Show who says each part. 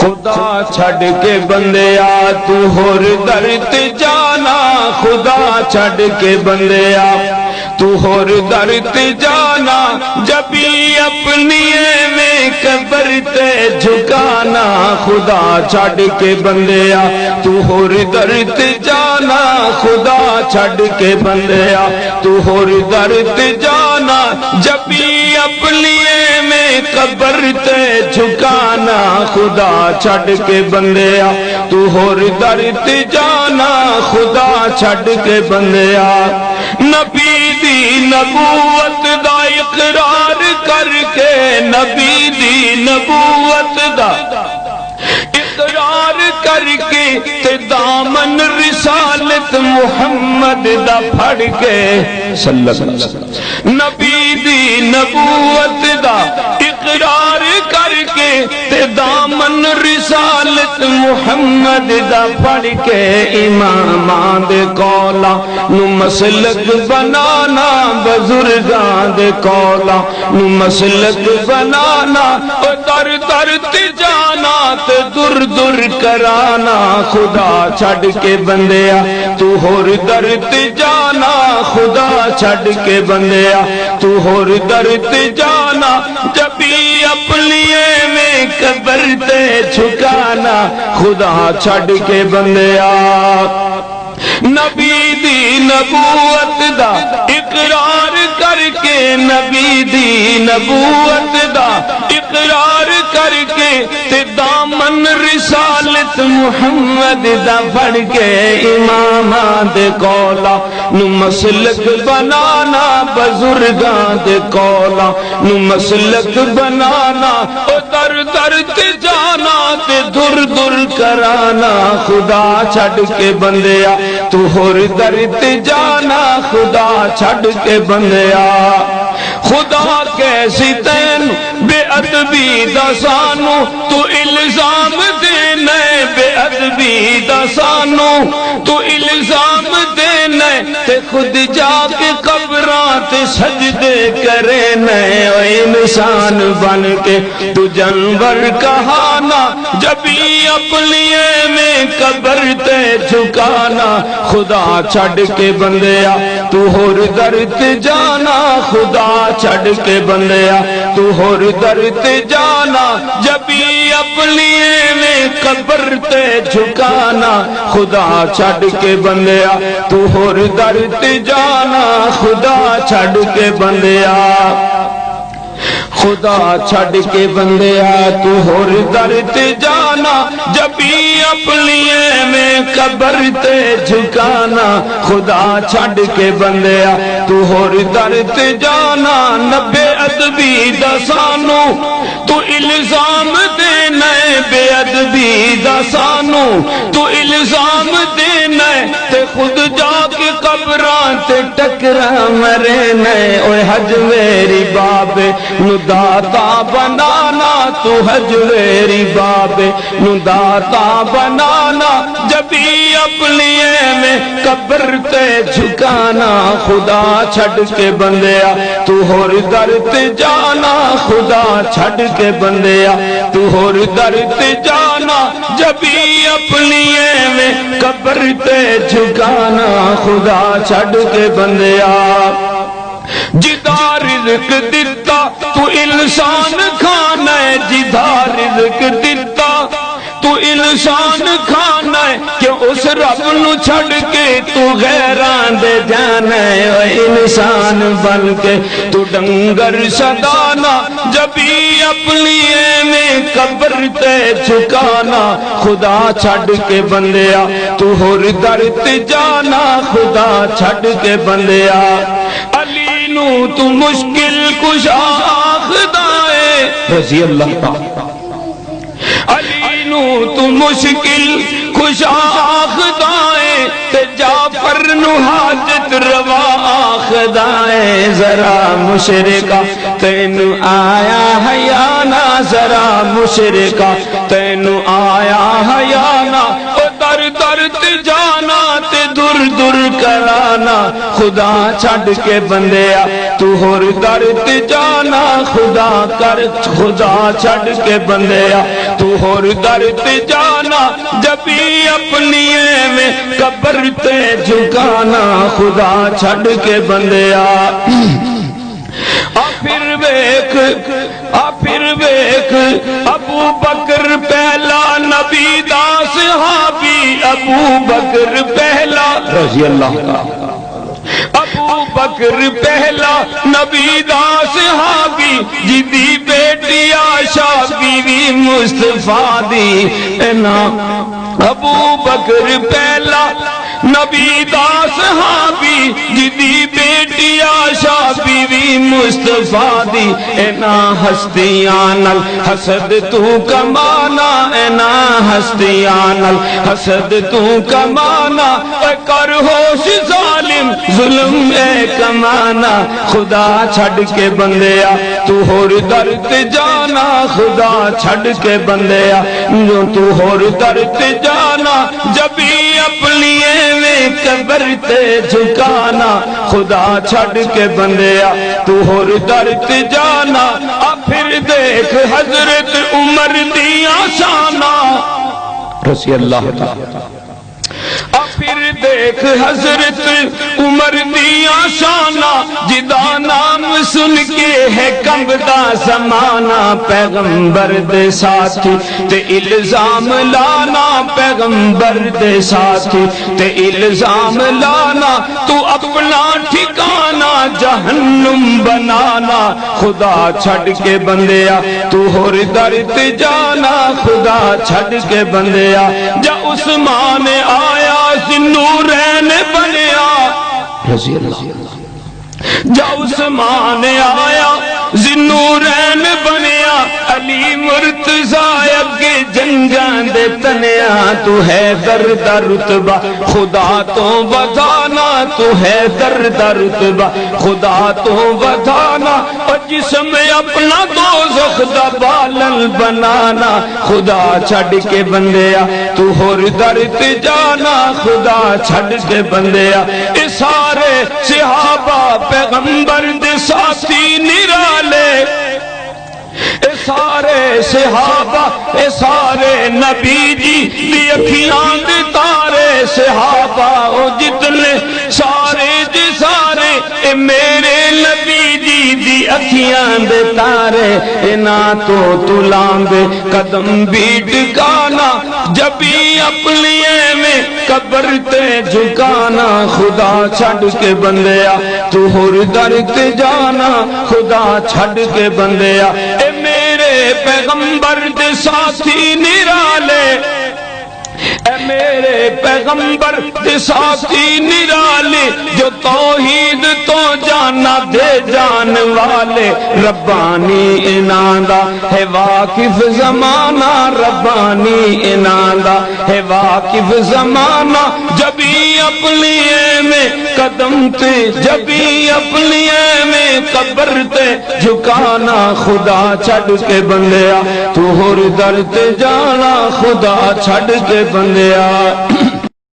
Speaker 1: خدا چھڑ کے بندیا تو ہور در تے جانا خدا چھڑ کے بندیا تو ہور در تے جانا جبھی اپنی میں قبر تے جھکانا خدا چھڑ کے بندیا تو ہور در تے جانا خدا چھڑ کے بندیا تو ہور در تے جانا جبھی اپنی میں قبر تے جھکانا خدا چھڑ کے بندیا تو ہور در تے جانا خدا چھڑ کے بندیا نبی دی نبوت دا اقرار کر کے نبی دی نبوت دا اقرار کر کے تے دامن رسالت محمد دا پھڑ کے صلی اللہ علیہ وسلم نبی دی نبوت دا اقرار کر کے تے دامن رسالت محمد دا پھڑ کے امامان دے قولا نو مسلک بنانا بزرگاں دے قولا نو مسلک بنانا او در در تے جانا تے در در کرانا خدا چھڑ کے بندیا تو ہور در تے جانا خدا چھڑ کے بندیا تو ہور در تے جانا جبھی اپنی میں قبر تے جھکانا خدا چھڑ کے بندیا نبی دی نبوت دا اقرار کر کے نبی دی نبوت دا اقرار کر کے تے دامن رسالت محمد دا پھڑ کے امامان دے قولا نو مسلک بنانا بزرگاں دے قولا نو مسلک بنانا او در در تے جانا تے در در کرانا خدا چھڑ کے بندیا تو ہور در تے جانا خدا چھڑ کے بندیا خدا کیسی تین بے ادبی دا سانو تو الزام دینا بے ادبی دا سانو تو الزام دینا تے خود جا کے قبراں تے سجدے کرے نئے انسان بن کے تو جانور کہانا جبھی اپنی میں قبر تے جھکانا خدا چھڑ کے بندیا تو ہور در تے جانا خدا چھڑ کے بندیا تو ہور در تے جانا جبھی اپنی میں قبر تے جھکانا خدا چھڑ کے بندیا تو ہور در تے جانا خدا چھڑ کے بندیا خدا چھڑ کے بندیا تو ہور در تے جانا جبھی اپنی میں قبر تے جھکانا خدا چھڑ کے بندیا تو ہور در تے جانا نبے ادبی دا سانو تو الزام دینا بے ادبی دا سانو تو الزام دینا تے خود جا کے قبراں تے ٹکرا مرے نئے اوے حج میری بابے نو داتا بنانا تو حج میری بابے نو داتا بنانا جبھی اپنی میں قبر تے جھکانا خدا چھڑ کے بندیا تو ہور در تے جانا خدا چھڑ کے بندیا تو ہور در تے جانا جبھی اپنی میں قبر تے جھکانا خدا چھڑ کے بندیا جدا رزق دیتا تو انسان کھانا ہے جدا رزق دیتا تو انسان کھانا ہے کہ اس رب نو چھڑ کے تو غیران دے جانا ہے انسان بن کے تو ڈنگر صدانا جبھی اپنی میں قبر تے جھکانا خدا چھڑ کے بندیا تو ہور در تے جانا خدا چھڑ کے بندیا علی نو تو مشکل کشا آخدا ہے رضی اللہ تعالی علی نو تو مشکل کشا آخدا ہے تے جعفر نو حاجت روا آخدا ہے ذرا مشرکا تینو آیا حیانا ذرا مشرکا تینو آیا حیانا او در در تے جانا تے دور دور کرانا خدا چھڈ کے بندیا تو ہور در تے جانا خدا کر خدا چھڈ کے بندیا تو ہور در تے جانا جبھی اپنی میں قبر تے جھکانا خدا چھڈ کے بندیا پھر ویک ابو بکر پہلا نبی دا صحابی ابو بکر پہلا رضی اللہ عنہ ابو بکر پہلا نبی دا صحابی جدی بیٹی عائشہ بیوی مصطفیٰ دی اینا ابو بکر پہلا نبی دا صحابی جدی بیٹی عائشہ بیوی مصطفیٰ دی اینا ہستیاں نال حسد تو کمانا اینا ہستیاں نال حسد تو کمانا اے کر ہوش ظالم ظلم اے کمانا خدا چھڈ کے بندیا تو ہور در تے جانا خدا چھڈ کے بندیا جو تو ہور در تے جانا جبھی اپنی میں قبر تے جھکانا خدا چھڈ کے بندیا تو ہور در تے جانا پھر دیکھ حضرت عمر دیاں شاناں رضی اللہ تعالی پھر دیکھ حضرت عمر دیاں شاناں جدا نام سن کے ہے کمبدا زمانہ پیغمبر دے ساتھی تے الزام لانا پیغمبر دے ساتھی تے الزام لانا تو اپنا ٹھکانہ جہنم بنانا خدا چھڈ کے بندیا تو ہور در تے جانا خدا چھڈ کے بندیا جا عثمان آیا ذوالنورین بنیا رضی اللہ جا عثمان آیا ذوالنورین بنیا علی مرتضی اگے جنگاں دے تنیا تو ہے درد رتبہ خدا تو بدانا تو ہے درد رتبہ خدا تو بدانا اور جسم اپنا دوزخ دا بالل بنانا خدا چھڈ کے بندیا تو ہور در تے جانا خدا چھڈ کے بندیا اے سارے صحابہ پیغمبر دے ساتھی نرالے اے سارے صحابہ اے سارے نبی جی دی اکھیاں دے تارے صحابہ او جتنے سارے دے سارے اے میرے نبی جی دی اکھیاں دے تارے اے نا تو لامبے قدم بھی ٹکانا جبھی اپنی میں قبر تے جھکانا خدا چھڈ کے بندیا تو ہور در تے جانا خدا چھڈ کے بندیا اے میرے پیغمبر دے ساتھی نرالے اے میرے پیغمبر دے ساتھی نرالے جو توحید تو جانا دے جان والے ربانی اناندا ہے واقف زمانہ ربانی اناندا ہے واقف زمانہ جبھی اپنی میں قدم تے جبھی اپنی میں قبر تے جھکانا خدا چھڈ کے بندیا تو ہور در تے جانا خدا چھڈ کے بندیا